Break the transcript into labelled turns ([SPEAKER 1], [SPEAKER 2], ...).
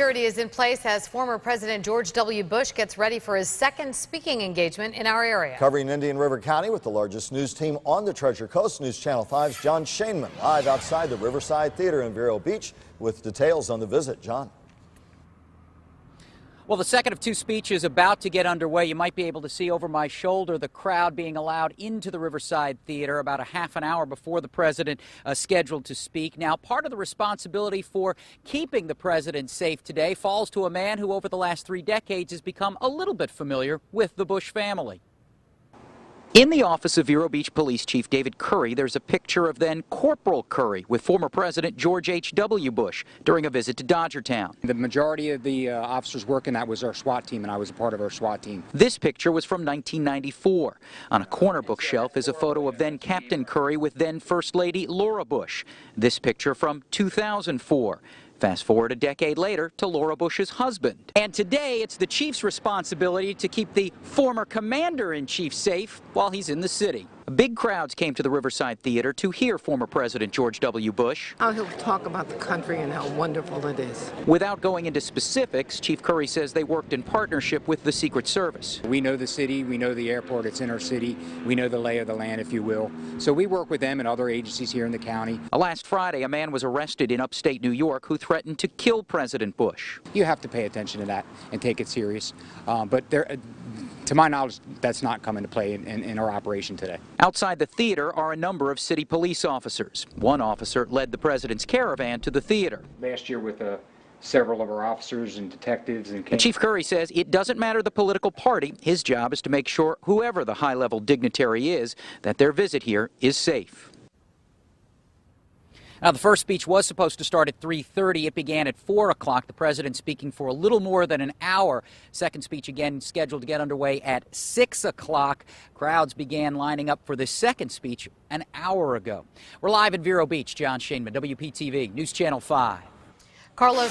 [SPEAKER 1] Security is in place as former President George W. Bush gets ready for his second speaking engagement in our area.
[SPEAKER 2] Covering Indian River County with the largest news team on the Treasure Coast, News Channel 5's Jon Shainman live outside the Riverside Theater in Vero Beach with details on the visit. John.
[SPEAKER 3] Well, the second of two speeches about to get underway. You might be able to see over my shoulder the crowd being allowed into the Riverside Theater about a half an hour before the president scheduled to speak. Now, part of the responsibility for keeping the president safe today falls to a man who over the last 3 decades has become a little bit familiar with the Bush family. In the office of Vero Beach Police Chief David Curry, there's a picture of then Corporal Curry with former President George H.W. Bush during a visit to Dodgertown.
[SPEAKER 4] The majority of the officers working that was our SWAT team, and I was a part of our SWAT team.
[SPEAKER 3] This picture was from 1994. On a corner bookshelf is a photo of then Captain Curry with then First Lady Laura Bush. This picture from 2004. Fast forward a decade later to Laura Bush's husband. And today it's the chief's responsibility to keep the former commander-in-chief safe while he's in the city. Big crowds came to the Riverside Theater to hear former President George W. Bush.
[SPEAKER 5] He'll talk about the country and how wonderful it is.
[SPEAKER 3] Without going into specifics, Chief Curry says they worked in partnership with the Secret Service.
[SPEAKER 4] We know the city, we know the airport, it's in our city, we know the lay of the land, if you will. So we work with them and other agencies here in the county.
[SPEAKER 3] Last Friday, a man was arrested in upstate New York who threatened to kill President Bush.
[SPEAKER 4] You have to pay attention to that and take it serious. But to my knowledge, that's not coming to play in our operation today.
[SPEAKER 3] Outside the theater are a number of city police officers. One officer led the president's caravan to the theater.
[SPEAKER 4] Last year with several of our officers and detectives and
[SPEAKER 3] Chief Curry says it doesn't matter the political party. His job is to make sure whoever the high-level dignitary is, that their visit here is safe. Now, the first speech was supposed to start at 3:30. It began at 4 o'clock. The president speaking for a little more than an hour. Second speech again scheduled to get underway at 6 o'clock. Crowds began lining up for the second speech an hour ago. We're live in Vero Beach. Jon Shainman, WPTV, News Channel 5.
[SPEAKER 1] Carlos